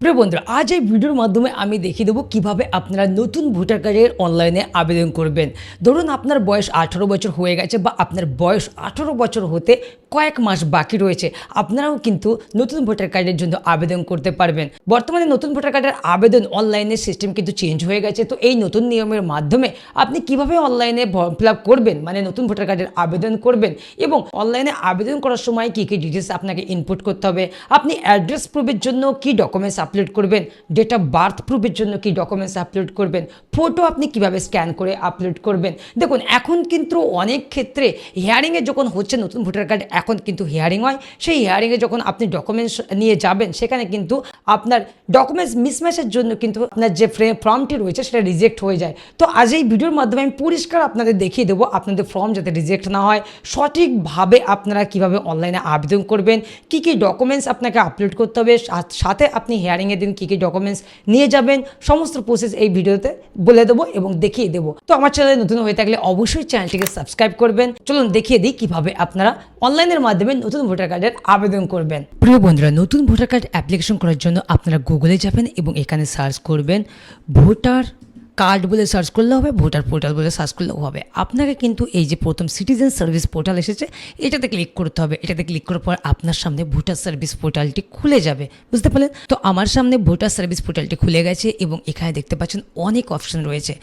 প্রিয় বন্ধুরা, আজ এই ভিডিওর মাধ্যমে আমি দেখিয়ে দেবো কিভাবে আপনারা নতুন ভোটার কার্ডের অনলাইনে আবেদন করবেন। ধরুন আপনার বয়স 18 বছর হয়ে গেছে বা আপনার বয়স 18 বছর হতে কয়েক মাস বাকি রয়েছে, আপনারাও কিন্তু নতুন ভোটার কার্ডের জন্য আবেদন করতে পারবেন। বর্তমানে নতুন ভোটার কার্ডের আবেদন অনলাইনের সিস্টেম কিন্তু চেঞ্জ হয়ে গেছে। তো এই নতুন নিয়মের মাধ্যমে আপনি কিভাবে অনলাইনে ফর্ম ফিল আপ করবেন, মানে নতুন ভোটার কার্ডের আবেদন করবেন, এবং অনলাইনে আবেদন করার সময় কী কী ডিটেলস আপনাকে ইনপুট করতে হবে, আপনি অ্যাড্রেস প্রুফের জন্য কী ডকুমেন্টস আপলোড করবেন, ডেট অফ বার্থ প্রুফের জন্য কী ডকুমেন্টস আপলোড করবেন, ফটো আপনি কিভাবে স্ক্যান করে আপলোড করবেন। দেখুন, এখন কিন্তু অনেক ক্ষেত্রে হিয়ারিংয়ে যখন হচ্ছে নতুন ভোটার কার্ড, এখন কিন্তু হিয়ারিং হয়, সেই হিয়ারিংয়ে যখন আপনি ডকুমেন্টস নিয়ে যাবেন, সেখানে কিন্তু আপনার ডকুমেন্টস মিসম্যাচের জন্য কিন্তু আপনার যে ফর্মটি রয়েছে সেটা রিজেক্ট হয়ে যায়। তো আজ এই ভিডিওর মাধ্যমে আমি পরিষ্কার আপনাদের দেখিয়ে দেবো আপনাদের ফর্ম যাতে রিজেক্ট না হয়, সঠিকভাবে আপনারা কিভাবে অনলাইনে আবেদন করবেন, কী কী ডকুমেন্টস আপনাকে আপলোড করতে হবে, সাথে আপনি হিয়ারিংয়ের দিন কী কী ডকুমেন্টস নিয়ে যাবেন, সমস্ত প্রসেস এই ভিডিওতে বলে দেবো এবং দেখিয়ে দেবো। তো আমার চ্যানেলে নতুন হয়ে থাকলে অবশ্যই চ্যানেলটিকে সাবস্ক্রাইব করবেন। চলুন দেখিয়ে দিই কীভাবে আপনারা অনলাইনের মাধ্যমে নতুন ভোটার কার্ডের আবেদন করবেন। প্রিয় বন্ধুরা, নতুন ভোটার কার্ড অ্যাপ্লিকেশন করার জন্য আপনারা গুগলে যাবেন এবং এখানে সার্চ করবেন ভোটার কার্ড বলে সার্চ করলে হবে, ভোটার পোর্টাল বলে সার্চ করলেও হবে। আপনাকে কিন্তু এই যে প্রথম সিটিজেন সার্ভিস পোর্টাল এসেছে, এটাতে ক্লিক করতে হবে। এটাতে ক্লিক করার পর আপনার সামনে ভোটার সার্ভিস পোর্টালটি খুলে যাবে, বুঝতে পারলেন? তো আমার সামনে ভোটার সার্ভিস পোর্টালটি খুলে গেছে এবং এখানে দেখতে পাচ্ছেন অনেক অপশন রয়েছে।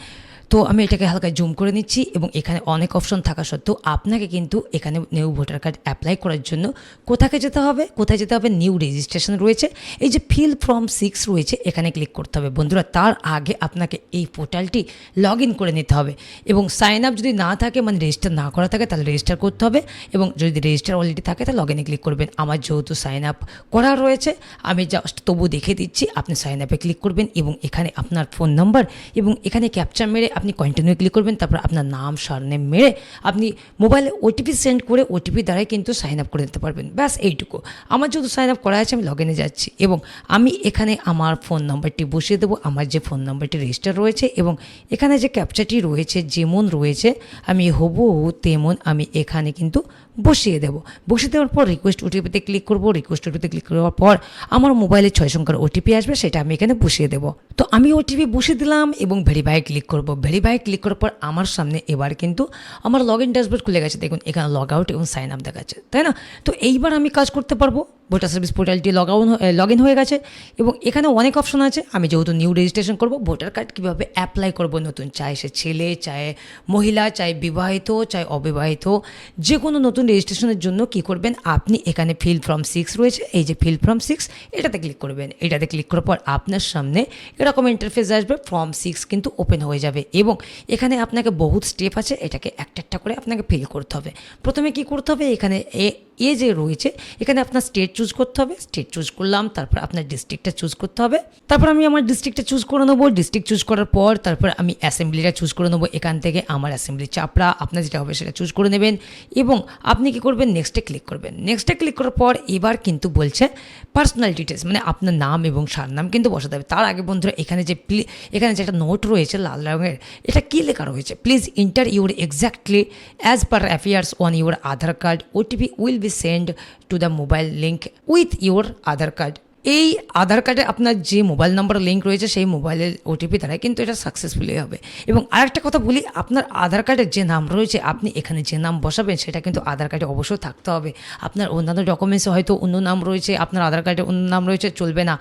তো আমি এটাকে হালকা জুম করে নিচ্ছি এবং এখানে অনেক অপশন থাকা সত্ত্বেও আপনাকে কিন্তু এখানে নিউ ভোটার কার্ড অ্যাপ্লাই করার জন্য কোথায় যেতে হবে, নিউ রেজিস্ট্রেশন রয়েছে, এই যে ফিল ফর্ম 6 রয়েছে, এখানে ক্লিক করতে হবে। বন্ধুরা, তার আগে আপনাকে এই পোর্টালটি লগ ইন করে নিতে হবে এবং সাইন আপ যদি না থাকে, মানে রেজিস্টার না করা থাকে, তাহলে রেজিস্টার করতে হবে, এবং যদি রেজিস্টার অলরেডি থাকে তাহলে লগ ইনে ক্লিক করবেন। আমার যেহেতু সাইন আপ করা রয়েছে, আমি জাস্ট তবু দেখে দিচ্ছি। আপনি সাইন আপে ক্লিক করবেন এবং এখানে আপনার ফোন নাম্বার এবং এখানে ক্যাপচা মেরে আপনি কন্টিনিউ ক্লিক করবেন। তারপর আপনার নাম সারনেম মেরে আপনি মোবাইলে ওটিপি সেন্ড করে ওটিপি দ্বারাই কিন্তু সাইন আপ করে নিতে পারবেন। ব্যাস এইটুকু। আমার যেহেতু সাইন আপ করা আছে, আমি লগ ইনে যাচ্ছি এবং আমি এখানে আমার ফোন নাম্বারটি বসিয়ে দেবো, আমার যে ফোন নাম্বারটি রেজিস্টার রয়েছে, এবং এখানে যে ক্যাপচাটি রয়েছে যেমন রয়েছে আমি হুবহু তেমন আমি এখানে কিন্তু বসিয়ে দেবো। বসিয়ে দেওয়ার পর রিকোয়েস্ট ওটিপিতে ক্লিক করবো। রিকোয়েস্ট ওটিপিতে ক্লিক করার পর আমার মোবাইলে 6 সংখ্যার ওটিপি আসবে, সেটা আমি এখানে বসিয়ে দেবো। তো আমি ওটিপি বসিয়ে দিলাম এবং ভেরিফাই ক্লিক করবো। ভেরিফাই ক্লিক করার পর আমার সামনে এবার কিন্তু আমার লগ ইন ড্যাশবোর্ড খুলে গেছে। দেখুন, এখানে লগ আউট এবং সাইন আপ দেখাচ্ছে, তাই না? তো এইবার আমি কাজ করতে পারবো। ভোটার সার্ভিস পোর্টালটি লগ ইন হয়ে গেছে এবং এখানে অনেক অপশন আছে। আমি যেহেতু নিউ রেজিস্ট্রেশন করব, ভোটার কার্ড কীভাবে অ্যাপ্লাই করব নতুন, চাই সে ছেলে, চাই মহিলা, চাই বিবাহিত, চাই অবিবাহিত, যে কোনো নতুন রেজিস্ট্রেশনের জন্য কি করবেন, আপনি এখানে ফিল ফর্ম 6 রয়েছে, এই যে ফিল ফর্ম 6, এটাতে ক্লিক করবেন। এটাতে ক্লিক করার পর আপনার সামনে এরকম ইন্টারফেস আসবে। ফর্ম 6 কিন্তু ওপেন হয়ে যাবে এবং এখানে আপনাকে বহুত স্টেপ আছে, এটাকে একটা একটা করে আপনাকে ফিল করতে হবে। প্রথমে কি করতে হবে, এখানে এ যে রয়েছে, এখানে আপনার স্টেট চুজ করতে হবে। স্টেট চুজ করলাম, তারপর আপনার ডিস্ট্রিক্টটা চুজ করতে হবে। তারপর আমি আমার ডিস্ট্রিক্টটা চুজ করে নেবো। ডিস্ট্রিক্ট চুজ করার পর তারপর আমি অ্যাসেম্বলিটা চুজ করে নেবো। এখান থেকে আমার অ্যাসেম্বলি চাপড়া, আপনার যেটা হবে সেটা চুজ করে নেবেন এবং আপনি কি করবেন, নেক্সটে ক্লিক করবেন। নেক্সটে ক্লিক করার পর এবার কিন্তু বলছে পার্সোনাল ডিটেলস, মানে আপনার নাম এবং সারনাম কিন্তু বসাতে হবে। তার আগে বন্ধুরা, এখানে যে একটা নোট রয়েছে লাল রঙের, এটা কি লেখা রয়েছে, please inter your exactly as per appears on your Aadhaar card, OTP will be send to the mobile link with your Aadhaar card. এই আধার কার্ডে আপনার যে মোবাইল নাম্বার লিঙ্ক রয়েছে, সেই মোবাইলের ওটিপি দ্বারা কিন্তু এটা সাকসেসফুলি হবে। এবং আরেকটা কথা বলি, আপনার আধার কার্ডের যে নাম রয়েছে, আপনি এখানে যে নাম বসাবেন সেটা কিন্তু আধার কার্ডে অবশ্যই থাকতে হবে। আপনার অন্যান্য ডকুমেন্টসে হয়তো অন্য নাম রয়েছে, আপনার আধার কার্ডে অন্য নাম রয়েছে, চলবে না।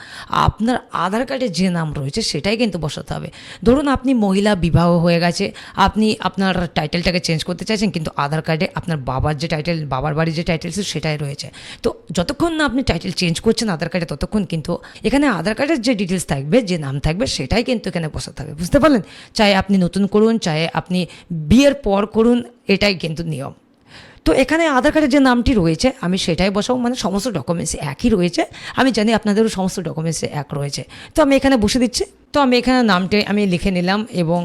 আপনার আধার কার্ডে যে নাম রয়েছে সেটাই কিন্তু বসাতে হবে। ধরুন আপনি মহিলা, বিবাহ হয়ে গেছে, আপনি আপনার টাইটেলটাকে চেঞ্জ করতে চাইছেন, কিন্তু আধার কার্ডে আপনার বাবার যে টাইটেল, বাবার বাড়ির যে টাইটেল ছিল সেটাই রয়েছে। তো যতক্ষণ না আপনি টাইটেল চেঞ্জ করছেন আধার কার্ডে, ততক্ষণ কিন্তু এখানে আধার কার্ডের যে ডিটেলস থাকবে, যে নাম থাকবে, সেটাই কিন্তু এখানে বসাতে হবে, বুঝতে পারলেন? চাই আপনি নতুন করুন, চাই আপনি বিয়ের পর করুন, এটাই কিন্তু নিয়ম। তো এখানে আধার কার্ডের যে নামটি রয়েছে আমি সেটাই বসাবো, মানে সমস্ত ডকুমেন্টস একই রয়েছে। আমি জানি আপনাদেরও সমস্ত ডকুমেন্টস এক রয়েছে। তো আমি এখানে বসে দিচ্ছি। তো আমি এখানে নামটি আমি লিখে নিলাম এবং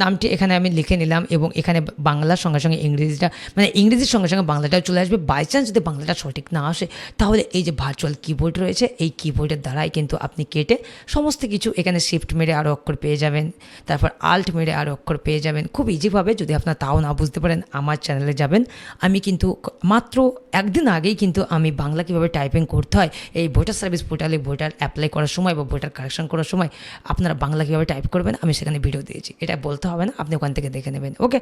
নামটি এখানে আমি লিখে নিলাম এবং এখানে বাংলার সঙ্গে সঙ্গে ইংরেজিটা মানে ইংরেজির সঙ্গে সঙ্গে বাংলাটাও চলে আসবে। বাই চান্স যদি বাংলাটা সঠিক না আসে তাহলে এই যে ভার্চুয়াল কিবোর্ড রয়েছে এই কিবোর্ডের দ্বারাই কিন্তু আপনি কেটে সমস্ত কিছু এখানে শিফট মেরে আরও অক্ষর পেয়ে যাবেন, তারপর আল্ট মেরে আরও অক্ষর পেয়ে যাবেন খুব ইজিভাবে। যদি আপনার তাও না বুঝতে পারেন আমার চ্যানেলে যাবেন, আমি কিন্তু মাত্র একদিন আগেই কিন্তু আমি বাংলা কীভাবে টাইপিং করতে হয় এই ভোটার সার্ভিস পোর্টালে ভোটার অ্যাপ্লাই করার সময় বা ভোটার কারেকশন করার সময় আপনারা বাংলা কীভাবে টাইপ করবেন আমি সেখানে ভিডিও দিয়েছি, এটা বলতে হবে না, আপনি ওখান থেকে দেখে নেবেন। ওকে,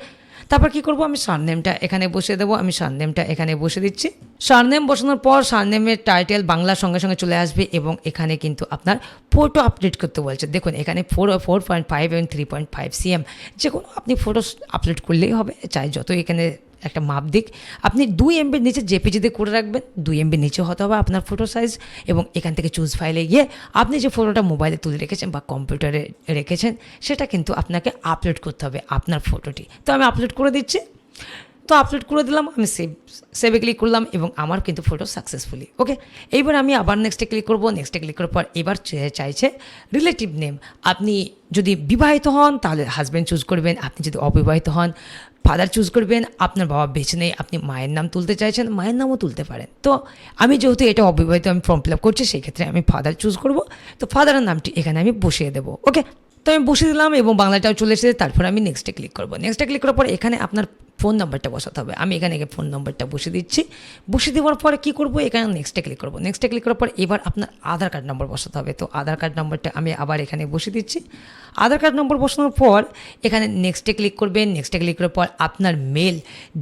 তারপর কী করবো, আমি সারনেমটা এখানে বসিয়ে দেবো। আমি সারনেমটা এখানে বসে দিচ্ছি। সারনেম বসানোর পর সারনেমের টাইটেল বাংলার সঙ্গে সঙ্গে চলে আসবে এবং এখানে কিন্তু আপনার ফটো আপডেট করতে বলছে। দেখুন এখানে 4.5 এবং 3.5 cm যে কোনো আপনি ফটো আপলোড করলেই হবে, চাই যত এখানে একটা মাপ দিক। আপনি 2 MB নিচে জেপিজিতে করে রাখবেন, 2 MB নিচে হতে হবে আপনার ফটো সাইজ এবং এখান থেকে চুজ ফাইলে গিয়ে আপনি যে ফটোটা মোবাইলে তুলে রেখেছেন বা কম্পিউটারে রেখেছেন সেটা কিন্তু আপনাকে আপলোড করতে হবে আপনার ফটোটি। তো আমি আপলোড করে দিচ্ছি। তো আপলোড করে দিলাম, আমি সেভে ক্লিক করলাম এবং আমার কিন্তু ফটো সাকসেসফুলি। ওকে, এইবার আমি আবার নেক্সটে ক্লিক করব। নেক্সটে ক্লিক করার পর এবার চাইছে রিলেটিভ নেম। আপনি যদি বিবাহিত হন তাহলে হাজব্যান্ড চুজ করবেন, আপনি যদি অবিবাহিত হন ফাদার চুজ করবেন, আপনার বাবা বেছে নেই আপনি মায়ের নাম তুলতে চাইছেন মায়ের নামও তুলতে পারেন। তো আমি যেহেতু এটা অবিবাহিত আমি ফর্ম ফিল আপ করছি সেই ক্ষেত্রে আমি ফাদার চুজ করব। তো ফাদারের নামটি এখানে আমি বসিয়ে দেবো। ওকে, তো আমি বসিয়ে দিলাম এবং বাংলাটাও চলে এসেছে। তারপর আমি নেক্সটে ক্লিক করবো। নেক্সটে ক্লিক করার পর এখানে আপনার ফোন নাম্বারটা বসাতে হবে। আমি এখানে ফোন নাম্বারটা বসিয়ে দিচ্ছি। বসিয়ে দেওয়ার পরে কী করবো, এখানে নেক্সটে ক্লিক করবো। নেক্সটে ক্লিক করার পর এবার আপনার আধার কার্ড নম্বর বসাতে হবে। তো আধার কার্ড নম্বরটা আমি আবার এখানে বসিয়ে দিচ্ছি। আধার কার্ড নম্বর বসানোর পর এখানে নেক্সটে ক্লিক করবেন। নেক্সটে ক্লিক করার পর আপনার মেল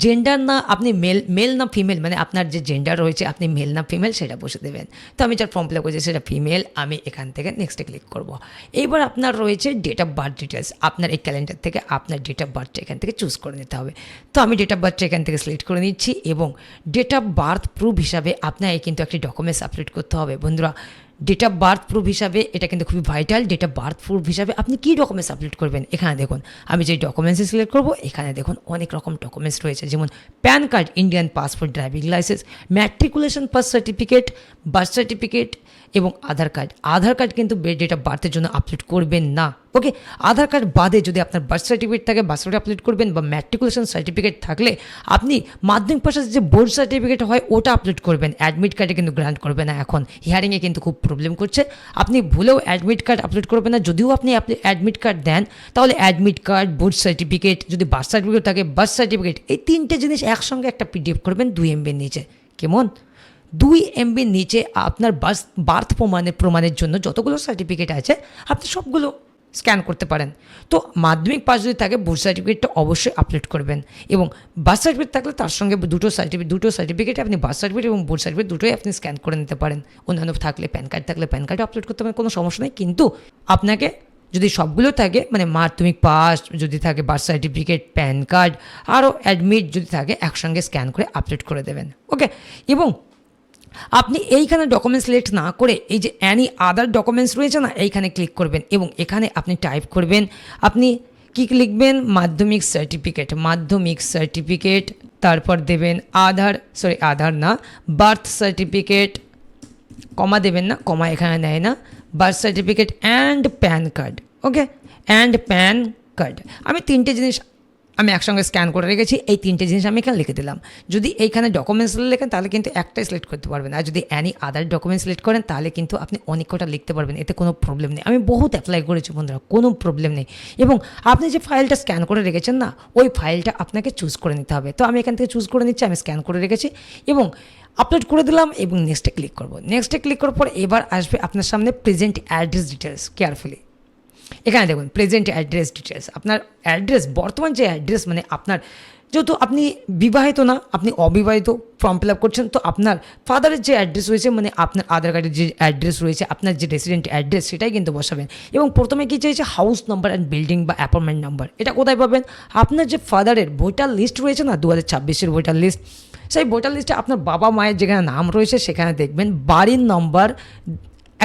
জেন্ডার না আপনি মেল না ফিমেল, মানে আপনার যে জেন্ডার রয়েছে আপনি মেল না ফিমেল সেটা বসে দেবেন। তো আমি যার ফর্ম ফিল আপ করছি সেটা ফিমেল, আমি এখান থেকে নেক্সটে ক্লিক করব। এইবার আপনার রয়েছে ডেট অফ বার্থ ডিটেলস। আপনার এই ক্যালেন্ডার থেকে আপনার ডেট অফ বার্থটা এখান থেকে চুজ করে নিতে হবে। তো আমি ডেট অফ বার্থটা এখান থেকে সিলেক্ট করে নিচ্ছি এবং ডেট অফ বার্থ প্রুফ হিসাবে আপনার কিন্তু একটি ডকুমেন্টস আপলোড করতে হবে। বন্ধুরা, ডেট অফ বার্থ প্রুফ হিসাবে এটা কিন্তু খুবই vital. Date of birth proof হিসাবে আপনি কী ডকুমেন্টস আপলোড করবেন এখানে দেখুন। আমি যে ডকুমেন্টসে সিলেক্ট করবো এখানে দেখুন অনেক রকম ডকুমেন্টস রয়েছে, যেমন pan card, Indian passport, driving licence, matriculation pass certificate, birth certificate এবং আধার কার্ড। আধার কার্ড কিন্তু ডেট অফ বার্থের জন্য আপলোড করবেন না। ওকে, আধার কার্ড বাদে যদি আপনার বার্থ সার্টিফিকেট থাকে বার্থ সার্টিফিকেট আপলোড করবেন, বা ম্যাট্রিকুলেশন সার্টিফিকেট থাকলে আপনি মাধ্যমিক পাশের যে বোর্ড সার্টিফিকেট হয় ওটা আপলোড করবেন। অ্যাডমিট কার্ডে কিন্তু গ্রান্ট করবে না। এখন হিয়ারিংয়ে কিন্তু খুব প্রবলেম করছে, আপনি ভুলেও অ্যাডমিট কার্ড আপলোড করবেন না। যদিও আপনি অ্যাডমিট কার্ড দেন তাহলে অ্যাডমিট কার্ড, বোর্ড সার্টিফিকেট, যদি বার্থ সার্টিফিকেট থাকে বার্থ সার্টিফিকেট, এই 3টে জিনিস একসঙ্গে একটা PDF করবেন 2 MBর নিচে। কেমন? 2 MBর নিচে আপনার বার্থ প্রমাণের জন্য যতগুলো সার্টিফিকেট আছে আপনি সবগুলো স্ক্যান করতে পারেন। তো মাধ্যমিক পাস যদি থাকে বোর্ড সার্টিফিকেটটা অবশ্যই আপলোড করবেন এবং বার্থ সার্টিফিকেট থাকলে তার সঙ্গে দুটো সার্টিফিকেটে আপনি বার্থ সার্টিফিকেট এবং বোর্ড সার্টিফিকেট দুটোই আপনি স্ক্যান করে নিতে পারেন। অন্যান্য থাকলে প্যান কার্ড থাকলে প্যান কার্ডও আপলোড করতে পারেন, কোনো সমস্যা নেই। কিন্তু আপনাকে যদি সবগুলো থাকে মানে মাধ্যমিক পাস যদি থাকে, বার্থ সার্টিফিকেট, প্যান কার্ড আরও অ্যাডমিট যদি থাকে একসঙ্গে স্ক্যান করে আপলোড করে দেবেন। ওকে, এবং আপনি এইখানে ডকুমেন্টস সিলেক্ট না করে এই যে অ্যানি আদার ডকুমেন্টস রয়েছে না এইখানে ক্লিক করবেন এবং এখানে আপনি টাইপ করবেন, আপনি কী লিখবেন, মাধ্যমিক সার্টিফিকেট, তারপর দেবেন আধার না বার্থ সার্টিফিকেট, কমা দেবেন না, কমা এখানে নেয় না, birth certificate and pan card. Okay, and pan card আমি 3টে জিনিস আমি একসঙ্গে স্ক্যান করে রেখেছি, এই 3টে জিনিস আমি এখানে লিখে দিলাম। যদি এইখানে ডকুমেন্টস লেখেন তাহলে কিন্তু একটাই সিলেক্ট করতে পারবেন, আর যদি অ্যানি আদার ডকুমেন্টস সিলেক্ট করেন তাহলে কিন্তু আপনি অনেক কটা লিখতে পারবেন, এতে কোনো প্রবলেম নেই। আমি বহুত অ্যাপ্লাই করেছি বন্ধুরা, কোনো প্রবলেম নেই। এবং আপনি যে ফাইলটা স্ক্যান করে রেখেছেন না ওই ফাইলটা আপনাকে চুজ করে নিতে হবে। তো আমি এখান থেকে চুজ করে নিচ্ছি, আমি স্ক্যান করে রেখেছি এবং আপলোড করে দিলাম এবং নেক্সটে ক্লিক করব। নেক্সটে ক্লিক করার পর এবার আসবে আপনার সামনে প্রেজেন্ট অ্যাড্রেস ডিটেলস। কেয়ারফুলি এখানে দেখুন প্রেজেন্ট অ্যাড্রেস ডিটেলস, আপনার অ্যাড্রেস বর্তমান যে অ্যাড্রেস মানে আপনার যেহেতু আপনি বিবাহিত না আপনি অবিবাহিত ফর্ম ফিল আপ করছেন, তো আপনার ফাদারের যে অ্যাড্রেস রয়েছে মানে আপনার আধার কার্ডের যে অ্যাড্রেস রয়েছে আপনার যে রেসিডেন্ট অ্যাড্রেস সেটাই কিন্তু বসাবেন। এবং প্রথমে কী চাইছে হাউস নাম্বার অ্যান্ড বিল্ডিং বা অ্যাপার্টমেন্ট নাম্বার, এটা কোথায় পাবেন? আপনার যে ফাদারের ভোটার লিস্ট রয়েছে না 2026-এর ভোটার লিস্ট, সেই ভোটার লিস্টে আপনার বাবা মায়ের যেখানে নাম রয়েছে সেখানে দেখবেন বাড়ির নম্বর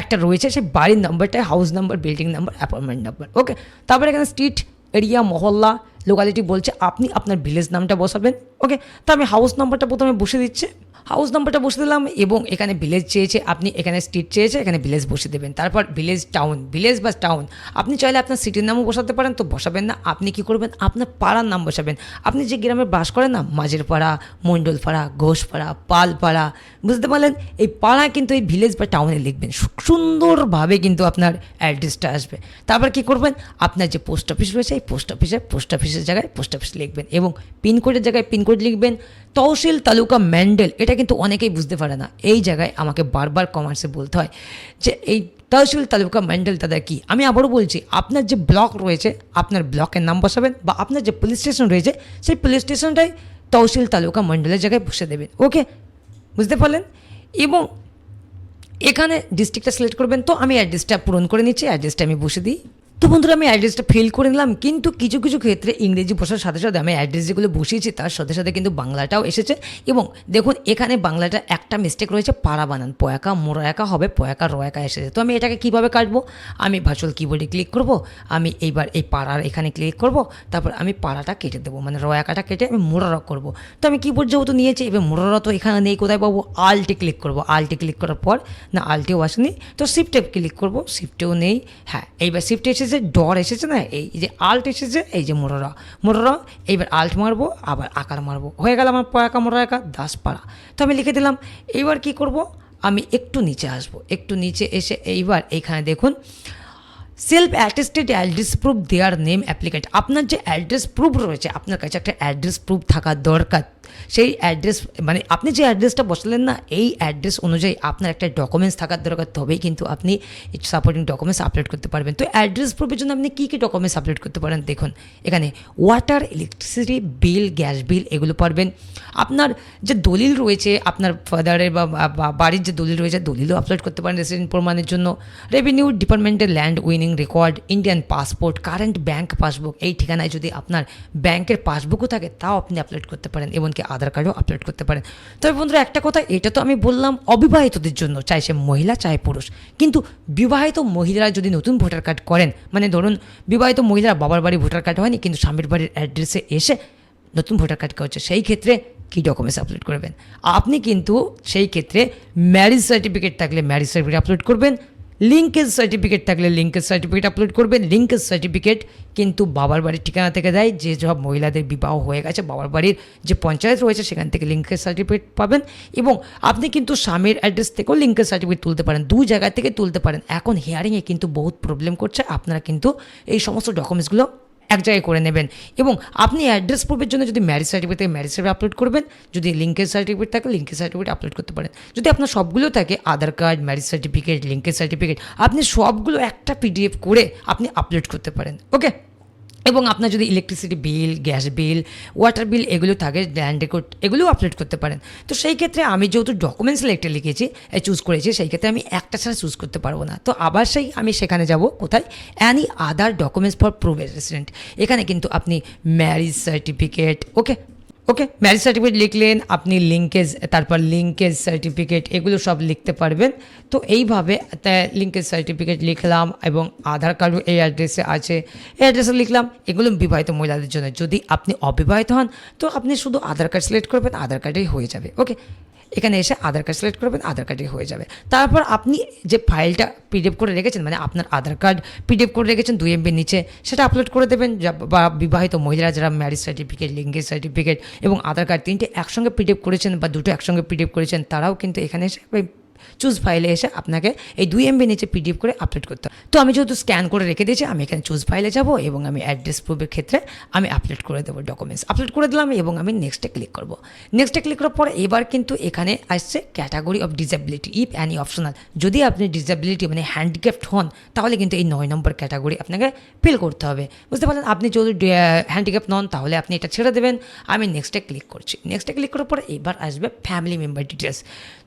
একটা রয়েছে, সেই বাড়ির নাম্বারটাই house number, building number, apartment number. Okay, তারপরে এখানে স্ট্রিট, এরিয়া, মহল্লা, লোকালিটি বলছে, আপনি আপনার ভিলেজ নামটা বসাবেন। ওকে, তো আমি হাউস নাম্বারটা প্রথমে বসে দিচ্ছি। হাউস নাম্বারটা বসে দিলাম এবং এখানে ভিলেজ চেয়েছে, আপনি এখানে স্ট্রিট চেয়েছে, এখানে ভিলেজ বসে দেবেন। তারপর ভিলেজ টাউন, ভিলেজ বা টাউন আপনি চাইলে আপনার সিটির নামও বসাতে পারেন, তো বসাবেন না। আপনি কি করবেন, আপনার পাড়ার নাম বসাবেন। আপনি যে গ্রামে বাস করেন না, মাঝের পাড়া, মণ্ডল পাড়া, ঘোষ পাড়া, পাল পাড়া, বুঝতে পারলেন? এই পাড়া কিন্তু এই ভিলেজ বা টাউনে লিখবেন, সুন্দরভাবে কিন্তু আপনার অ্যাড্রেসটা আসবে। তারপর কি করবেন, আপনার যে পোস্ট অফিস রয়েছে এই পোস্ট অফিসের জায়গায় পোস্ট অফিস লিখবেন এবং পিনকোডের জায়গায় পিনকোড লিখবেন। তহসিল তালুকা ম্যান্ডেল, এটা কিন্তু অনেকেই বুঝতে পারে না। এই জায়গায় আমাকে বারবার কমার্সে বলতে হয় যে এই তহসিল তালুকা ম্যান্ডেল তাদের কি। আমি আবারও বলছি, আপনার যে ব্লক রয়েছে আপনার ব্লকের নাম বসাবেন, বা আপনার যে পুলিশ স্টেশন রয়েছে সেই পুলিশ স্টেশনটাই তহসিল তালুকা মণ্ডলের জায়গায় বসে দেবেন। ওকে, বুঝতে পারলেন? এবং এখানে ডিস্ট্রিক্টটা সিলেক্ট করবেন। তো আমি অ্যাড্রেসটা পূরণ করে নিচ্ছি, অ্যাড্রেসটা আমি বসে দিই। তো বন্ধুরা আমি অ্যাড্রেসটা ফিল করে নিলাম, কিন্তু কিছু কিছু ক্ষেত্রে ইংরেজি বসার সাথে সাথে আমি অ্যাড্রেস যেগুলো বসিয়েছি তার সাথে সাথে কিন্তু বাংলাটাও এসেছে। এবং দেখুন এখানে বাংলাটা একটা মিস্টেক রয়েছে, পাড়া বানান, পয়াকা মোড়া একা হবে, পয়াকা রয়াকা এসেছে। তো আমি এটাকে কীভাবে কাটবো, আমি ভার্চুয়াল কিবোর্ডে ক্লিক করব, আমি এইবার এই পাড়ার এখানে ক্লিক করব, তারপর আমি পাড়াটা কেটে দেবো, মানে রয়াকাটা কেটে আমি মোড়ারা করব। তো আমি কিবোর্ড যেহেতু নিয়েছি, এবার মোড়ারা তো এখানে নেই, কোথায় পাবো, আল্টে ক্লিক করব। আল্টে ক্লিক করার পর না আল্টেও আসেনি, তো শিফটে ক্লিক করব, শিফটেও নেই। হ্যাঁ, এইবার শিফটে এসেছে, ডর এসেছে না, এই যে আল্ট এসেছে, এই যে মোড়রা, এইবার আল্ট মারবো, আবার আকার মারবো, হয়ে গেল আমার পয়াকা মোড়া একা দাসপাড়া। তো আমি লিখে দিলাম। এইবার কি করব, আমি একটু নিচে আসবো, একটু নিচে এসে এইবার এইখানে দেখুন সেলফ অ্যাটেস্টেড অ্যাড্রেস প্রুফ দেয়ার নেম অ্যাপ্লিকেন্ট। আপনার যে অ্যাড্রেস প্রুফ রয়েছে, আপনার কাছে একটা অ্যাড্রেস প্রুফ থাকা দরকার। সেই অ্যাড্রেস মানে আপনি যে অ্যাড্রেসটা বসালেন না, এই অ্যাড্রেস অনুযায়ী আপনার একটা ডকুমেন্টস থাকার দরকার, তবেই কিন্তু আপনি সাপোর্টিং ডকুমেন্টস আপলোড করতে পারবেন। তো অ্যাড্রেস প্রুফের জন্য আপনি কী কী ডকুমেন্টস আপলোড করতে পারেন দেখুন, এখানে water, electricity bill, gas bill, এগুলো পারবেন। আপনার যে দলিল রয়েছে, আপনার ফাদারের বা বাড়ির যে দলিল রয়েছে, দলিলও আপলোড করতে পারেন রেসিডেন্ট প্রমাণের জন্য। রেভিনিউ ডিপার্টমেন্টের land winning record, Indian passport, current bank passbook, এই ঠিকানায় যদি আপনার ব্যাংকের পাসবুকও থাকে তাও আপনি আপলোড করতে পারেন, এমনকি আধার কার্ডও আপলোড করতে পারেন। তবে বন্ধুরা একটা কথা, এটা তো আমি বললাম অবিবাহিতদের জন্য, চাই সে মহিলা চাই পুরুষ। কিন্তু বিবাহিত মহিলারা যদি নতুন ভোটার কার্ড করেন, মানে ধরুন বিবাহিত মহিলারা বাবার বাড়ি ভোটার কার্ড হয়নি কিন্তু স্বামীর বাড়ির অ্যাড্রেসে এসে নতুন ভোটার কার্ড করছে, সেই ক্ষেত্রে কী ডকুমেন্টস আপলোড করবেন? আপনি কিন্তু সেই ক্ষেত্রে ম্যারেজ সার্টিফিকেট থাকলে ম্যারেজ সার্টিফিকেট আপলোড করবেন, লিঙ্কেজ সার্টিফিকেট থাকলে লিঙ্কেজ সার্টিফিকেট আপলোড করবেন। লিঙ্কেজ সার্টিফিকেট কিন্তু বাবার বাড়ির ঠিকানা থেকে দেয়, যে সব মহিলাদের বিবাহ হয়ে গেছে বাবার বাড়ির যে পঞ্চায়েত রয়েছে সেখান থেকে লিঙ্কেজ সার্টিফিকেট পাবেন। এবং আপনি কিন্তু স্বামীর অ্যাড্রেস থেকেও লিঙ্কেজ সার্টিফিকেট তুলতে পারেন, দু জায়গা থেকে তুলতে পারেন। এখন হিয়ারিংয়ে কিন্তু বহুত প্রবলেম করছে, আপনারা কিন্তু এই সমস্ত ডকুমেন্টসগুলো এক জায়গায় করে নেবেন। এবং আপনি অ্যাড্রেস প্রুফের জন্য যদি ম্যারেজ সার্টিফিকেট থাকে ম্যারেজ সার্টিফিকেট আপলোড করবেন, যদি লিঙ্কেজ সার্টিফিকেট থাকে লিঙ্কেজ সার্টিফিকেট আপলোড করতে পারেন। যদি আপনার সবগুলো থাকে Aadhaar card, marriage certificate, linkage certificate, আপনি সবগুলো একটা পিডিএফ করে আপনি আপলোড করতে পারেন। ওকে, এবং আপনার যদি electricity bill, gas bill, water বিল এগুলো থাকে, ল্যান্ড রেকর্ড, এগুলোও আপলোড করতে পারেন। তো সেই ক্ষেত্রে আমি যেহেতু ডকুমেন্টস সিলেক্টে লিখেছি, চুজ করেছি, সেই ক্ষেত্রে আমি একটা ছাড়া চুজ করতে পারবো না। তো আবার আমি সেখানে যাব, কোথায়, any other documents for proof resident. এখানে কিন্তু আপনি ম্যারেজ সার্টিফিকেট, ওকে ম্যারেজ সার্টিফিকেট লিখলেন, আপনি লিঙ্কেজ, তারপর লিঙ্কেজ সার্টিফিকেট, এগুলো সব লিখতে পারবেন। তো এইভাবে লিঙ্কেজ সার্টিফিকেট লিখলাম এবং আধার কার্ডও এই অ্যাড্রেসে আছে, এই অ্যাড্রেসে লিখলাম। এগুলো বিবাহিত মহিলাদের জন্য। যদি আপনি অবিবাহিত হন তো আপনি শুধু আধার কার্ড সিলেক্ট করবেন, আধার কার্ডেই হয়ে যাবে। ওকে, এখানে এসে আধার কার্ড সিলেক্ট করবেন, আধার কার্ডই হয়ে যাবে। তারপর আপনি যে ফাইলটা পিডিএফ করে রেখেছেন, মানে আপনার আধার কার্ড পিডিএফ করে রেখেছেন 2 MB নিচে, সেটা আপলোড করে দেবেন। বা বিবাহিত মহিলারা যারা ম্যারেজ সার্টিফিকেট, লিঙ্কেজ সার্টিফিকেট এবং আধার কার্ড তিনটে একসঙ্গে পিডিএফ করেছেন বা দুটো একসঙ্গে পিডিএফ করেছেন, তারাও কিন্তু এখানে এসে চুজ ফাইলে এসে আপনাকে এই 2 MB নিচে পিডিএফ করে আপলোড করতে হবে। তো আমি যেহেতু স্ক্যান করে রেখে দিয়েছি, আমি এখানে চুজ ফাইলে যাব এবং আমি অ্যাড্রেস প্রুফের ক্ষেত্রে আমি আপলোড করে দেবো, ডকুমেন্টস আপলোড করে দিলাম এবং আমি নেক্সটে ক্লিক করব। নেক্সটে ক্লিক করার পর এবার কিন্তু এখানে আসছে category of disability if any optional. যদি আপনি ডিসেবিলিটি মানে হ্যান্ডিক্যাপ্ট হন তাহলে কিন্তু এই 9 নম্বর ক্যাটাগরি আপনাকে ফিল করতে হবে, বুঝতে পারলেন? আপনি যদি হ্যান্ডিক্যাপ্ট নন তাহলে আপনি এটা ছেড়ে দেবেন। আমি নেক্সটে ক্লিক করছি। নেক্সটে ক্লিক করার পর এবার আসবে ফ্যামিলি মেম্বার ডিটেলস।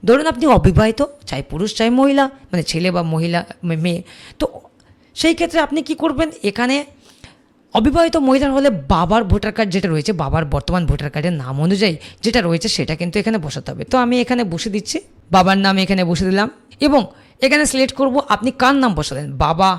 ধরুন আপনি অবিবাহিত, চাই পুরুষ চাই মহিলা, মানে ছেলে বা মহিলা মেয়ে, তো সেই ক্ষেত্রে আপনি কি করবেন, এখানে অবিবাহিত মহিলার হলে বাবার ভোটার কার্ড যেটা রয়েছে, বাবার বর্তমান ভোটার কার্ডের নাম অনুযায়ী যেটা রয়েছে সেটা কিন্তু এখানে বসাতে হবে। তো আমি এখানে বসে দিচ্ছি বাবার নাম এখানে বসে দিলাম এবং এখানে সিলেক্ট করব আপনি কার নাম বসালেন, বাবা,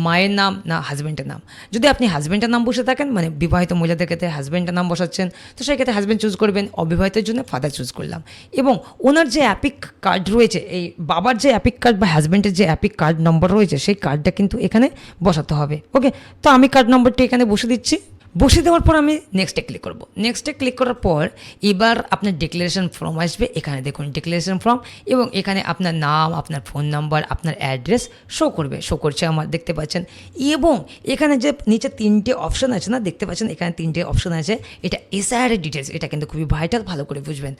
মায়ের নাম না হাজব্যান্ডের নাম। যদি আপনি হাজব্যান্ডের নাম বসে থাকেন, মানে বিবাহিত মহিলাদের ক্ষেত্রে হাজব্যান্ডের নাম বসাচ্ছেন, তো সেই ক্ষেত্রে হাজব্যান্ড চুজ করবেন। অবিবাহিতের জন্য ফাদার চুজ করলাম এবং ওনার যে অ্যাপিক কার্ড রয়েছে, এই বাবার যে অ্যাপিক কার্ড বা হাজব্যান্ডের যে অ্যাপিক কার্ড নম্বর রয়েছে সেই কার্ডটা কিন্তু এখানে বসাতে হবে। ওকে, তো আমি কার্ড নম্বরটা এখানে বসে দিচ্ছি। বসে দেওয়ার পর আমি নেক্সটে ক্লিক করব। নেক্সটে ক্লিক করার পর এবার আপনার ডিক্লারেশন ফর্ম আসবে। এখানে দেখুন ডিক্লারেশন ফর্ম এবং এখানে আপনার নাম, আপনার ফোন নাম্বার, আপনার অ্যাড্রেস শো করবে, শো করছে আমার, দেখতে পাচ্ছেন। এবং এখানে যে নিচে 3টে অপশন আছে না, দেখতে পাচ্ছেন এখানে 3টে অপশন আছে। এটা এসআইআর এর ডিটেলস, এটা কিন্তু খুবই ভাইটাল, ভালো করে বুঝবেন।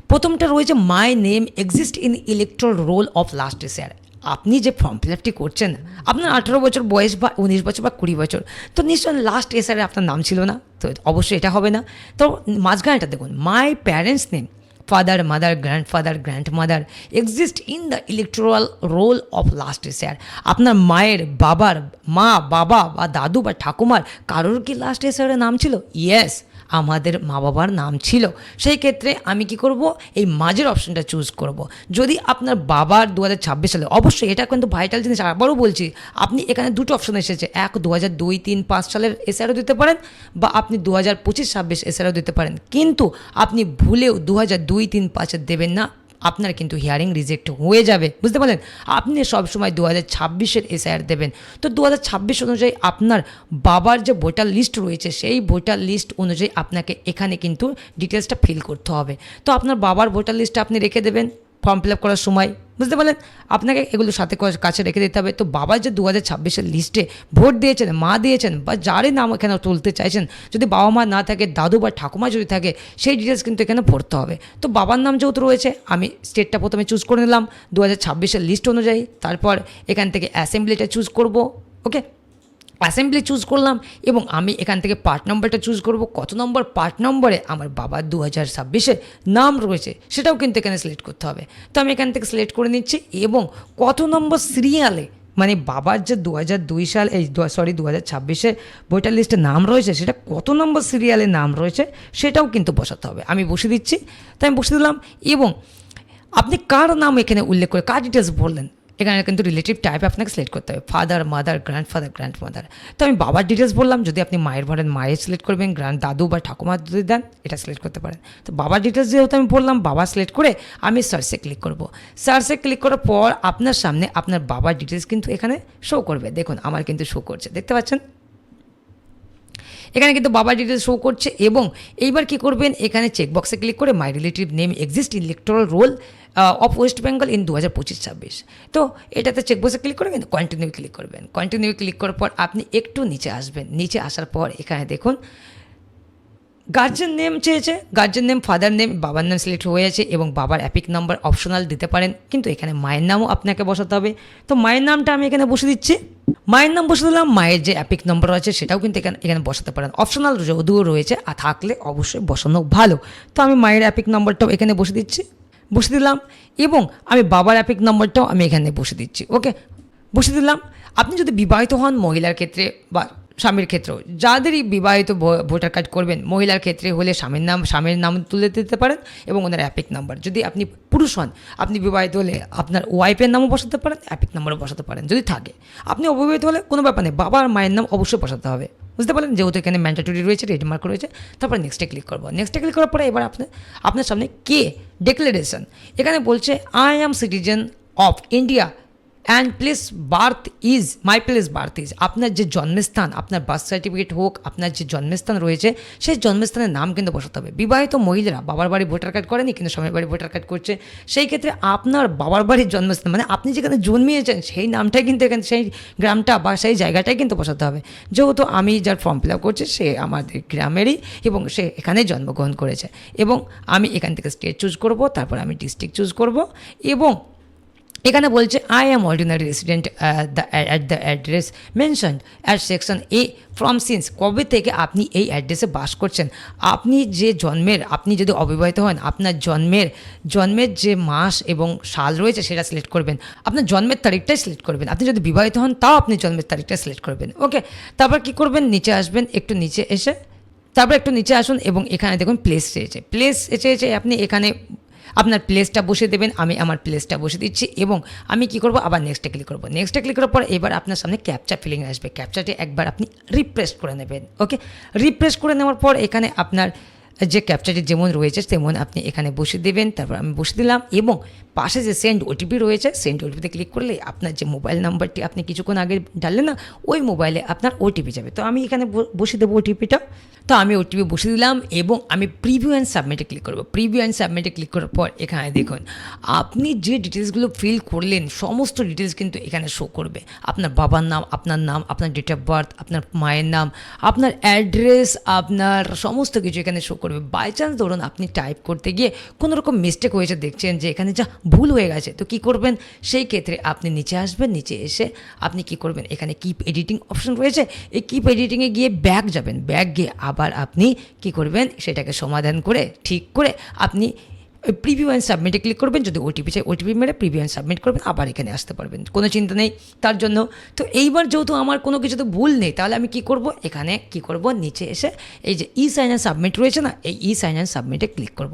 প্রথমটা রয়েছে my name exist in electoral roll of last SIR. আপনি যে ফর্ম ফিল আপটি করছেন, আপনার 18 বছর বয়স বা 19 বছর বা 20 বছর, তো নিশ্চয়ই লাস্ট এসআরে আপনার নাম ছিল না, তো অবশ্যই এটা হবে না। তো মাঝখানেটা দেখুন my parents name, father, mother, grandfather, grandmother exist in the electoral roll of last SR. আপনার মায়ের, বাবার, মা, বাবা বা দাদু বা ঠাকুমার কারোর কি লাস্ট এসআরে নাম ছিল? ইয়েস, আমাদের মা বাবার নাম ছিল। সেই ক্ষেত্রে আমি কি করব, এই মাঝের অপশনটা চুজ করব। যদি আপনার বাবার 2026 সালে, অবশ্যই এটা কিন্তু ভাইটাল জিনিস, আবারও বলছি, আপনি এখানে দুটো অপশন এসেছে, এক 2002, 3, 5 সালের এসআরও দিতে পারেন বা আপনি 2025-26 এসআরও দিতে পারেন, কিন্তু আপনি ভুলেও 2002, 3, 5 দেবেন না, আপনার কিন্তু হিয়ারিং রিজেক্ট হয়ে যাবে, বুঝতে পারলেন। আপনি সবসময় 2026-এর এসআইআর দেবেন। তো 2026 অনুযায়ী আপনার বাবার যে ভোটার লিস্ট রয়েছে সেই ভোটার লিস্ট অনুযায়ী আপনাকে এখানে কিন্তু ডিটেলসটা ফিল করতে হবে। তো আপনার বাবার ভোটার লিস্টটা আপনি রেখে দেবেন ফর্ম ফিল আপ করার সময়, বুঝতে পারলেন। আপনাকে এগুলো সাথে কাছে রেখে দিতে হবে। তো বাবার যে 2026-এর লিস্টে ভোট দিয়েছেন, মা দিয়েছেন বা যারই নাম এখানে তুলতে চাইছেন, যদি বাবা মা না থাকে, দাদু বা ঠাকুমা যদি থাকে, সেই ডিটেলস কিন্তু এখানে ভরতে হবে। তো বাবার নাম যেহেতু রয়েছে, আমি স্টেটটা প্রথমে চুজ করে নিলাম 2026-এর লিস্ট অনুযায়ী। তারপর এখান থেকে অ্যাসেম্বলিটা চুজ করব। ওকে, অ্যাসেম্বলি চুজ করলাম এবং আমি এখান থেকে পার্ট নম্বরটা চুজ করব। কত নম্বর পার্ট নম্বরে আমার বাবার 2026-এ নাম রয়েছে সেটাও কিন্তু এখানে সিলেক্ট করতে হবে। তো আমি এখান থেকে সিলেক্ট করে নিচ্ছি এবং কত নম্বর সিরিয়ালে, মানে বাবার যে 2002 সাল, 2026-এ ভোটার লিস্টে নাম রয়েছে সেটা কত নম্বর সিরিয়ালে নাম রয়েছে সেটাও কিন্তু বসাতে হবে। আমি বসে দিচ্ছি, তাই আমি বসে দিলাম। এবং আপনি কার নাম এখানে উল্লেখ করে কার ডিটেলস বললেন, এখানে কিন্তু রিলেটিভ টাইপ আপনাকে সিলেক্ট করতে হবে, ফাদার, মাদার, গ্র্যান্ডফাদার, গ্র্যান্ডমাদার। তো আমি বাবার ডিটেলস বললাম, যদি আপনি মায়ের ভরেন মায়ের সিলেক্ট করবেন, দাদু বা ঠাকুমার যদি দেন এটা সিলেক্ট করতে পারেন। তো বাবার ডিটেলস যেহেতু আমি বললাম, বাবা সিলেক্ট করে আমি সার্চে ক্লিক করব। সার্চে ক্লিক করার পর আপনার সামনে আপনার বাবার ডিটেলস কিন্তু এখানে শো করবে। দেখুন আমার কিন্তু শো করছে, দেখতে পাচ্ছেন এখানে কিন্তু বাবার ডিটেলস শো করছে। এবং এইবার কি করবেন, এখানে চেকবক্সে ক্লিক করে my relative name exist electoral roll of West Bengal in 2025-26, তো এটাতে চেকবক্সে ক্লিক করে কিন্তু কন্টিনিউ ক্লিক করবেন। কন্টিনিউ ক্লিক করার পর আপনি একটু নিচে আসবেন। নিচে আসার পর এখানে দেখুন গার্জেন নেম চেয়েছে, গার্জেন নেম, ফাদার নেম, বাবার নাম সিলেক্ট হয়ে আছে এবং বাবার অ্যাপিক নাম্বার অপশনাল দিতে পারেন, কিন্তু এখানে মায়ের নামও আপনাকে বসাতে হবে। তো মায়ের নামটা আমি এখানে বসে দিচ্ছি। মায়ের নাম বসে দিলাম, মায়ের যে অ্যাপিক নাম্বার আছে সেটাও কিন্তু এখানে বসাতে পারেন, অপশনাল যদিও রয়েছে, আর থাকলে অবশ্যই বসানো ভালো। তো আমি মায়ের অ্যাপিক নাম্বারটাও এখানে বসে দিচ্ছি, বসে দিলাম। এবং আমি বাবার অ্যাপিক নাম্বারটাও আমি এখানে বসে দিচ্ছি। ওকে, বসে দিলাম। আপনি যদি বিবাহিত হন, মহিলার ক্ষেত্রে বা স্বামীর ক্ষেত্রেও, যাদেরই বিবাহিত ভোটার কার্ড করবেন, মহিলার ক্ষেত্রে হলে স্বামীর নাম তুলে দিতে পারেন এবং ওনার অ্যাপিক নাম্বার। যদি আপনি পুরুষ হন, আপনি বিবাহিত হলে আপনার ওয়াইফের নামও বসাতে পারেন, অ্যাপিক নাম্বারও বসাতে পারেন যদি থাকে। আপনি অবিবাহিত হলে কোনো ব্যাপার নেই, বাবা আর মায়ের নাম অবশ্যই বসাতে হবে, বুঝতে পারলেন। যেহেতু এখানে ম্যান্ডেটরি রয়েছে, রেড মার্ক রয়েছে। তারপর নেক্সটে ক্লিক করবো। নেক্সটে ক্লিক করার পরে এবার আপনার সামনে কে ডিক্লারেশন, এখানে বলছে I am citizen of India and place birth is, my place birth is, আপনার যে জন্মস্থান, আপনার বার্থ সার্টিফিকেট হোক, আপনার যে জন্মস্থান রয়েছে সেই জন্মস্থানের নাম কিন্তু বসাতে হবে। বিবাহিত মহিলারা বাবার বাড়ি ভোটার কার্ড করেনি কিন্তু স্বামীর বাড়ি ভোটার কার্ড করছে, সেই ক্ষেত্রে আপনার বাবার বাড়ির জন্মস্থান, মানে আপনি যেখানে জন্মিয়েছেন সেই নামটাই কিন্তু এখানে, সেই গ্রামটা বা সেই জায়গাটাই কিন্তু বসাতে হবে। যেহেতু আমি যার ফর্ম ফিল আপ করছি সে আমাদের গ্রামেরই এবং সে এখানেই জন্মগ্রহণ করেছে। এবং আমি এখান থেকে স্টেট চুজ করব, তারপর আমি ডিস্ট্রিক্ট চুজ করব। এবং এখানে বলছে I am ordinary resident at the address mentioned at section A from since, কবে থেকে আপনি এই অ্যাড্রেসে বাস করছেন। আপনি যে জন্মের, আপনি যদি অবিবাহিত হন, আপনার জন্মের যে মাস এবং সাল রয়েছে সেটা সিলেক্ট করবেন, আপনার জন্মের তারিখটাই সিলেক্ট করবেন। আপনি যদি বিবাহিত হন তাও আপনি জন্মের তারিখটা সিলেক্ট করবেন। ওকে, তারপর কী করবেন, নিচে আসবেন, একটু নিচে এসে তারপর একটু নিচে আসুন এবং এখানে দেখুন প্লেস চেয়েছে, প্লেস চেয়েছে আপনি এখানে আপনার প্লেসটা বসিয়ে দেবেন। আমি আমার প্লেসটা বসিয়ে দিচ্ছি এবং আমি কি করব, আবার নেক্সটে ক্লিক করব। নেক্সটে ক্লিক করার পর এবার আপনার সামনে ক্যাপচা ফিলিং আসবে। ক্যাপচাটি একবার আপনি রিফ্রেশ করে নেবেন। ওকে, রিফ্রেশ করে নেওয়ার পর এখানে আপনার যে ক্যাপচাটি যেমন রয়েছে তেমন আপনি এখানে বসিয়ে দেবেন। তারপর আমি বসিয়ে দিলাম এবং পাশে যে সেন্ড ওটিপি রয়েছে, সেন্ড ওটিপিতে ক্লিক করলে আপনার যে মোবাইল নাম্বারটি আপনি কিছুক্ষণ আগে ডাললেন না, ওই মোবাইলে আপনার ওটিপি যাবে। তো আমি এখানে বসিয়ে দেবো ওটিপিটা। তো আমি ওটিপি বসিয়ে দিলাম এবং আমি প্রিভিউ অ্যান্ড সাবমিটে ক্লিক করবো। প্রিভিউ অ্যান্ড সাবমিটে ক্লিক করার পর এখানে দেখুন আপনি যে ডিটেলসগুলো ফিল করলেন সমস্ত ডিটেলস কিন্তু এখানে শো করবে। আপনার বাবার নাম, আপনার ডেট অফ বার্থ, আপনার মায়ের নাম, আপনার অ্যাড্রেস, আপনার সমস্ত কিছু এখানে শো করবে। বাই চান্স ধরুন আপনি টাইপ করতে গিয়ে কোনো রকম মিস্টেক হয়েছে, দেখছেন যে এখানে যা ভুল হয়ে গেছে, তো কী করবেন, সেই ক্ষেত্রে আপনি নিচে আসবেন। নিচে এসে আপনি কি করবেন, এখানে কিপ এডিটিং অপশন রয়েছে, এই কিপ এডিটিংয়ে গিয়ে ব্যাক যাবেন। ব্যাক গিয়ে আবার আপনি কি করবেন, সেটাকে সমাধান করে ঠিক করে আপনি প্রিভিউ অ্যান্ড সাবমিটে ক্লিক করবেন। যদি ওটিপি চাই ওটিপি মেরে প্রিভিউ অ্যান্ড সাবমিট করবেন, আবার এখানে আসতে পারবেন, কোনো চিন্তা নেই তার জন্য। তো এইবার যেহেতু আমার কোনো কিছুতে ভুল নেই, তাহলে আমি কি করব, এখানে কি করব, নিচে এসে এই যে ই সাইন অ্যান্ড সাবমিট রয়েছে না, এই ই সাইন অ্যান্ড সাবমিটে ক্লিক করব।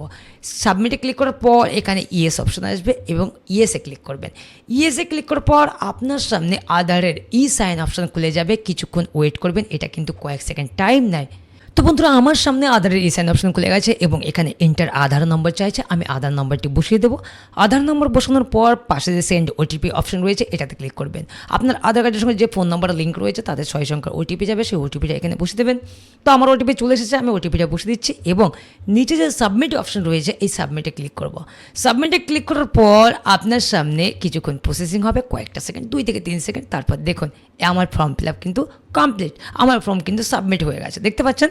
সাবমিটে ক্লিক করার পর এখানে ইএস অপশন আসবে এবং ইএসএ ক্লিক করবেন। ইএসএ ক্লিক করার পর আপনার সামনে আধারের ই সাইন অপশন খুলে যাবে। কিছুক্ষণ ওয়েট করবেন, এটা কিন্তু কয়েক সেকেন্ড টাইম নেয়। তো বন্ধুরা আমার সামনে আধারের ই সাইন অপশন খুলে গেছে এবং এখানে এন্টার আধার নম্বর চাইছে। আমি আধার নম্বরটি বসিয়ে দেবো। আধার নম্বর বসানোর পর পাশে যে সেন্ড ওটিপি অপশন রয়েছে এটাতে ক্লিক করবেন। আপনার আধার কার্ডের সঙ্গে যে ফোন নাম্বার লিঙ্ক রয়েছে তাদের 6 সংখ্যার ওটিপি যাবে, সেই ওটিপিটা এখানে বসিয়ে দেবেন। তো আমার ওটিপি চলে এসেছে, আমি ওটিপিটা বসিয়ে দিচ্ছি এবং নিচে যে সাবমিট অপশন রয়েছে এই সাবমিটে ক্লিক করব। সাবমিটে ক্লিক করার পর আপনার সামনে কিছুক্ষণ প্রসেসিং হবে, কয়েকটা সেকেন্ড, 2 থেকে 3 সেকেন্ড। তারপর দেখুন আমার ফর্ম ফিল আপ কিন্তু কমপ্লিট, আমার ফর্ম কিন্তু সাবমিট হয়ে গেছে, দেখতে পাচ্ছেন।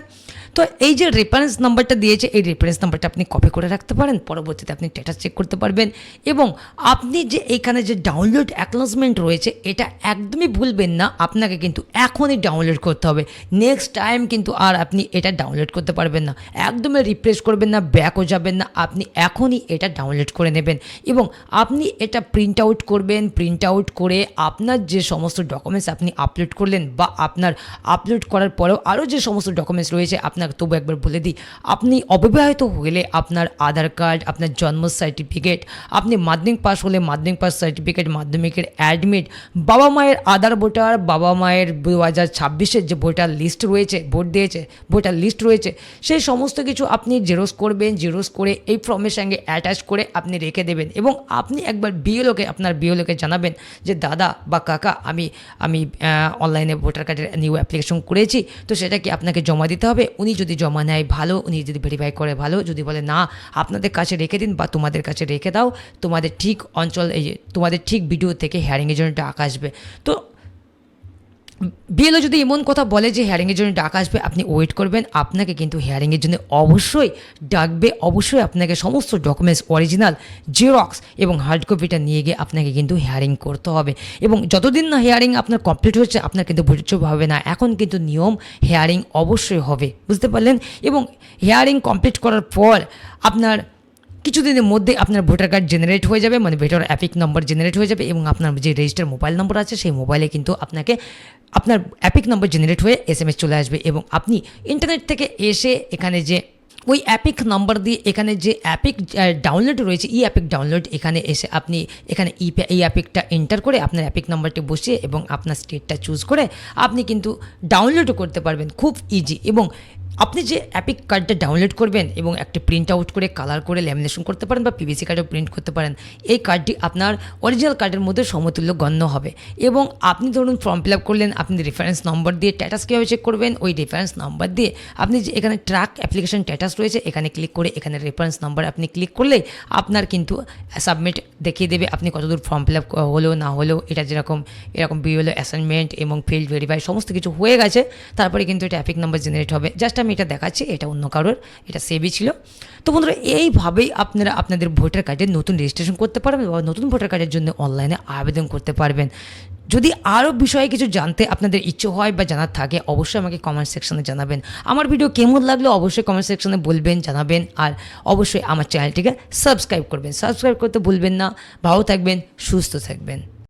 তো এই যে রেফারেন্স নাম্বারটা দিয়েছে, এই রেফারেন্স নাম্বারটা আপনি কপি করে রাখতে পারেন, পরবর্তীতে আপনি স্ট্যাটাস চেক করতে পারবেন। এবং আপনি যে এইখানে যে ডাউনলোড অ্যাকনলেজমেন্ট রয়েছে এটা একদমই ভুলবেন না, আপনাকে কিন্তু এখনই ডাউনলোড করতে হবে। নেক্সট টাইম কিন্তু আর আপনি এটা ডাউনলোড করতে পারবেন না, একদমই রিফ্রেশ করবেন না, ব্যাকও যাবেন না, আপনি এখনই এটা ডাউনলোড করে নেবেন এবং আপনি এটা প্রিন্ট আউট করবেন। প্রিন্ট আউট করে আপনার যে সমস্ত ডকুমেন্টস আপনি আপলোড করলেন বা আপনার আপলোড করার পরেও আরও যে সমস্ত ডকুমেন্টস রয়েছে, আপনার তবু একবার বলে দিই, আপনি অবিবাহিত হলে আপনার আধার কার্ড, আপনার জন্ম সার্টিফিকেট, আপনি মাধ্যমিক পাস হলে মাধ্যমিক পাস সার্টিফিকেট, মাধ্যমিকের অ্যাডমিট, বাবা মায়ের আধার ভোটার, বাবা মায়ের 2026-এর যে ভোটার লিস্ট রয়েছে, ভোট দিয়েছে ভোটার লিস্ট রয়েছে, সেই সমস্ত কিছু আপনি জেরক্স করবেন। জেরক্স করে এই ফর্মের সঙ্গে অ্যাটাচ করে আপনি রেখে দেবেন এবং আপনি একবার আপনার বিএলওকে জানাবেন যে দাদা বা কাকা আমি অনলাইনে ভোটার কার্ডের নিউ অ্যাপ্লিকেশন করেছি, তো সেটা কি আপনাকে জমা দিতে হবে। উনি যদি জমা নেয় ভালো, উনি যদি ভেরিফাই করে ভালো, যদি বলে না আপনাদের কাছে রেখে দিন বা তোমাদের কাছে রেখে দাও, তোমাদের ঠিক অঞ্চল এই তোমাদের ঠিক ভিডিও থেকে হিয়ারিংয়ের জন্য ডাক আসবে। তো বিএলও যদি এমন কথা বলে যে হিয়ারিংয়ের জন্য ডাক আসবে, আপনি ওয়েট করবেন, আপনাকে কিন্তু হিয়ারিংয়ের জন্য অবশ্যই ডাকবে। অবশ্যই আপনাকে সমস্ত ডকুমেন্টস অরিজিনাল, জেরক্স এবং হার্ড কপিটা নিয়ে গিয়ে আপনাকে কিন্তু হিয়ারিং করতে হবে এবং যতদিন না হিয়ারিং আপনার কমপ্লিট হচ্ছে আপনার কিন্তু ভোটার হবে না। এখন কিন্তু নিয়ম হিয়ারিং অবশ্যই হবে, বুঝতে পারলেন। এবং হিয়ারিং কমপ্লিট করার পর আপনার কিছুদিনের মধ্যে আপনার ভোটার কার্ড জেনারেট হয়ে যাবে, মানে ভোটার অ্যাপিক নম্বর জেনারেট হয়ে যাবে এবং আপনার যে রেজিস্টার মোবাইল নম্বর আছে সেই মোবাইলে কিন্তু আপনার অ্যাপিক নম্বর জেনারেট হয়ে এসএমএস চলে আসবে এবং আপনি ইন্টারনেট থেকে এসে এখানে যে ওই অ্যাপিক নাম্বার দিয়ে এখানে যে অ্যাপিক ডাউনলোড রয়েছে, ই অ্যাপিক ডাউনলোড, এখানে এসে আপনি এখানে এই অ্যাপিকটা এন্টার করে আপনার অ্যাপিক নাম্বারটি বসিয়ে এবং আপনার স্টেটটা চুজ করে আপনি কিন্তু ডাউনলোডও করতে পারবেন, খুব ইজি। এবং আপনি যে অ্যাপিক কার্ডটা ডাউনলোড করবেন এবং একটা প্রিন্ট আউট করে কালার করে ল্যামিনেশন করতে পারেন বা পিভিসি কার্ডও প্রিন্ট করতে পারেন, এই কার্ডটি আপনার অরিজিনাল কার্ডের মধ্যে সমতুল্য গণ্য হবে। এবং আপনি ধরুন ফর্ম ফিল আপ করলেন, আপনি রেফারেন্স নম্বর দিয়ে স্ট্যাটাস কীভাবে চেক করবেন, ওই রেফারেন্স নম্বর দিয়ে আপনি যে এখানে ট্র্যাক অ্যাপ্লিকেশন স্ট্যাটাস রয়েছে এখানে ক্লিক করে এখানে রেফারেন্স নাম্বার আপনি ক্লিক করলেই আপনার কিন্তু সাবমিট দেখিয়ে দেবে আপনি কতদূর ফর্ম ফিল আপ হলো না হলো। এটা এরকম বিএলও অ্যাসাইনমেন্ট এবং ফিল্ড ভেরিফাই সমস্ত কিছু হয়ে গেছে, তারপরে কিন্তু এটা অ্যাপিক নাম্বার জেনারেট হবে। জাস্ট আমি এটা দেখাচ্ছি, এটা অন্য কারোর, এটা সেভই ছিল। তো বন্ধুরা এইভাবেই আপনারা আপনাদের ভোটার কার্ডের নতুন রেজিস্ট্রেশন করতে পারবেন বা নতুন ভোটার কার্ডের জন্য অনলাইনে আবেদন করতে পারবেন। যদি আরও বিষয়ে কিছু জানতে আপনাদের ইচ্ছে হয় বা জানার থাকে অবশ্যই আমাকে কমেন্ট সেকশনে জানাবেন। আমার ভিডিও কেমন লাগলো অবশ্যই কমেন্ট সেকশনে বলবেন, জানাবেন। আর অবশ্যই আমার চ্যানেলটিকে সাবস্ক্রাইব করবেন, সাবস্ক্রাইব করতে ভুলবেন না। ভালো থাকবেন, সুস্থ থাকবেন।